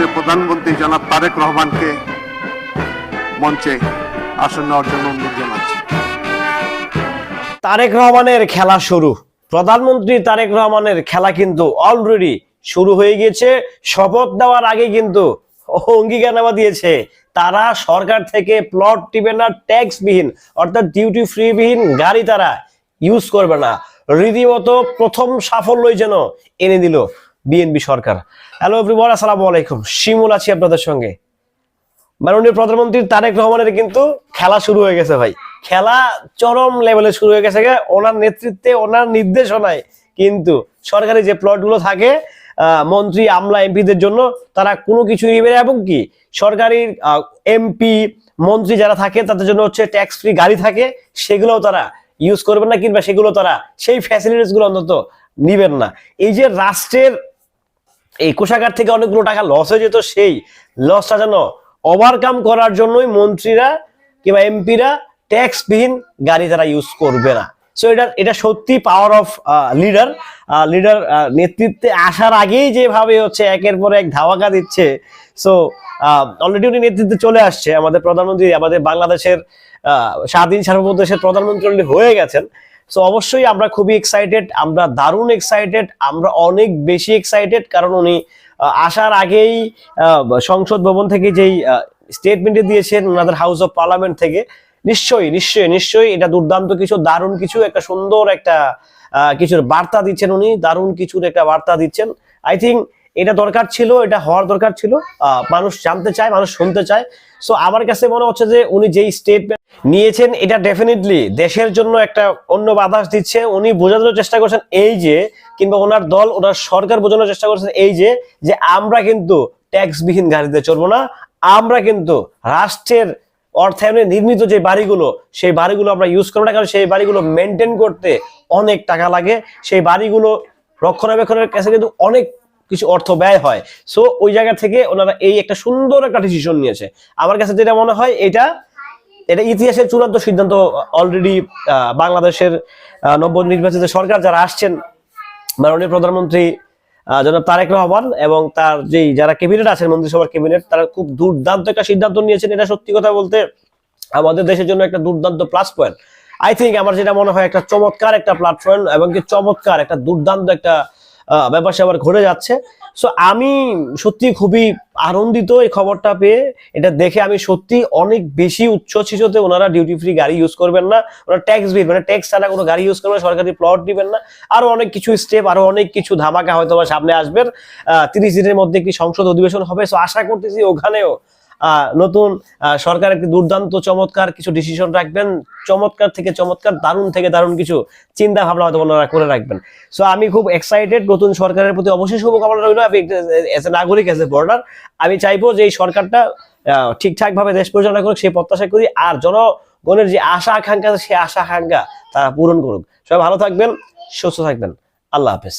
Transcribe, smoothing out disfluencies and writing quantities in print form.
মাননীয় প্রধানমন্ত্রী জনাব তারেক রহমানকে মঞ্চে আসন নেওয়ার জন্য অনুরোধ জানাচ্ছি। তারেক রহমানের খেলা শুরু। প্রধানমন্ত্রী তারেক রহমানের খেলা কিন্তু অলরেডি শুরু হয়ে গিয়েছে। শপথ দেওয়ার আগে কিন্তু অঙ্গীকারনামা দিয়েছে তারা সরকার থেকে প্লট টিবে না, ট্যাক্স বিহীন অর্থাৎ ডিউটি ফ্রি বিহীন গাড়ি তারা ইউজ করবে না। রীতিমতো প্রথম সাফল্যই যেন এনে দিল বিএনপি সরকার। হ্যালো এভরিওয়ান, আসসালামু আলাইকুম। শিমুল আছি আপনাদের সঙ্গে। মাননীয় প্রধানমন্ত্রী তারেক রহমানের কিন্তু খেলা শুরু হয়ে গেছে ভাই। খেলা চরম লেভেলে শুরু হয়ে গেছে। ওনার নেতৃত্বে, ওনার নির্দেশনায় কিন্তু সরকারি যে প্লটগুলো থাকে মন্ত্রী, আমলা, এমপিদের জন্য তারা কোনো কিছু নিবে না, এবং কি সরকারি এমপি মন্ত্রী যারা থাকে তাদের জন্য হচ্ছে ট্যাক্স ফ্রি গাড়ি থাকে, সেগুলোও তারা ইউজ করবেন না, কিংবা সেগুলো তারা সেই ফ্যাসিলিটিস গুলো অন্তত নিবেন না। এই যে রাষ্ট্রের এই কোষাগার থেকে অনেকগুলো টাকা লস হয়ে যেত, সেই লসটা যেন ওভারকাম করার জন্যই মন্ত্রীরা কিংবা এমপিরা ট্যাক্স বিহীন গাড়ি তারা ইউজ করবে না। সো এটা সত্যি পাওয়ার অফ লিডার। নেতৃত্বে আসার আগেই যেভাবে হচ্ছে একের পর এক ধাওয়াকা দিচ্ছে। সো অলরেডি উনি নেতৃত্বে চলে আসছে। আমাদের প্রধানমন্ত্রী, আমাদের বাংলাদেশের স্বাধীন সার্বভৌম দেশের প্রধানমন্ত্রী অলরেডি হয়ে গেছেন। সো অবশ্যই আমরা খুবই এক্সাইটেড, আমরা দারুণ এক্সাইটেড, আমরা অনেক বেশি এক্সাইটেড, কারণ উনি আসার আগেই সংসদ ভবন থেকে যেই স্টেটমেন্টে দিয়েছেন ওনাদের হাউস অফ পার্লামেন্ট থেকে, নিশ্চয়ই নিশ্চয়ই নিশ্চয়ই এটা দুর্দান্ত কিছু, দারুণ কিছু, একটা সুন্দর একটা কিছুর বার্তা দিচ্ছেন উনি, দারুণ কিছুর একটা বার্তা দিচ্ছেন। আই থিঙ্ক এটা দরকার ছিল, এটা হওয়ার দরকার ছিল। মানুষ জানতে চায়, মানুষ শুনতে চায়। সো আমার কাছে মনে হচ্ছে যে উনি যেই স্টেটমেন্ট নিয়েছেন এটা ডেফিনেটলি দেশের জন্য একটা অন্য বাতাস দিচ্ছে। উনি বোঝানোর চেষ্টা করছেন এই যে, কিংবা ওনার দল, ওনার সরকার বোঝানোর চেষ্টা করছেন এই যে আমরা কিন্তু ট্যাক্স বিহীন গাড়িতে চলবো না, আমরা কিন্তু রাষ্ট্রের অর্থায়নে নির্মিত যে বাড়িগুলো, সেই বাড়িগুলো আমরা ইউজ করবো না, কারণ সেই বাড়িগুলো মেনটেন করতে অনেক টাকা লাগে, সেই বাড়িগুলো রক্ষণাবেক্ষণের কাছে কিন্তু অনেক কিছু অর্থ ব্যয় হয়। সো ওই জায়গা থেকে ওনারা এই একটা সুন্দর একটা ডিসিশন নিয়েছে। আমার কাছে যেটা মনে হয় এটা ইতিহাসের চূড়ান্ত সিদ্ধান্ত। অলরেডি বাংলাদেশের নবনির্বাচিত সরকার যারা আসছেন, মাননীয় প্রধানমন্ত্রী জনাব তারেক রহমান এবং তার যেই যারা ক্যাবিনেট আছেন, মন্ত্রিসভার ক্যাবিনেট, তারা খুব দুর্দান্ত একটা সিদ্ধান্ত নিয়েছেন। এটা সত্যি কথা বলতে আমাদের দেশের জন্য একটা দুর্দান্ত প্লাস পয়েন্ট। আই থিঙ্ক আমার যেটা মনে হয় একটা চমৎকার একটা প্ল্যাটফর্ম, এবং কি চমৎকার একটা দুর্দান্ত একটা ব্যাপার স্যাপার ঘটে যাচ্ছে। সো আমি সত্যি খুবই আনন্দিত এই খবরটা পেয়ে। এটা দেখে আমি সত্যি অনেক বেশি উচ্ছ্বসিত। ওনারা ডিউটি ফ্রি গাড়ি ইউজ করবেন না, ওনারা ট্যাক্স বিল মানে ট্যাক্স ছাড়া কোনো গাড়ি ইউজ করবেন না, সরকারি প্লট দিবেন না, আরো অনেক কিছু স্টেপ, আরো অনেক কিছু ধামাকা হয়তো বা সামনে আসবেন। 30 দিনের মধ্যে একটি সংসদ অধিবেশন হবে। সো আশা করতেছি ওখানেও নতুন সরকার একটি দুর্দান্ত চমৎকার কিছু ডিসিশন রাখবেন, চমৎকার থেকে চমৎকার, দারুণ থেকে দারুণ কিছু চিন্তা ভাবনা হয়তো ওনারা করে রাখবেন। সো আমি খুব এক্সাইটেড। নতুন সরকারের প্রতি অবশ্যই শুভকামনা রইল। আমি এজ এ নাগরিক, এজ এ ভোটার, আমি চাইবো যে এই সরকারটা ঠিকঠাক ভাবে দেশ পরিচালনা করুক, সেই প্রত্যাশা করি। আর জনগণের যে আশা আকাঙ্ক্ষা, সেই আশা আকাঙ্ক্ষা তারা পূরণ করুক। সবাই ভালো থাকবেন, সুস্থ থাকবেন। আল্লাহ হাফেজ।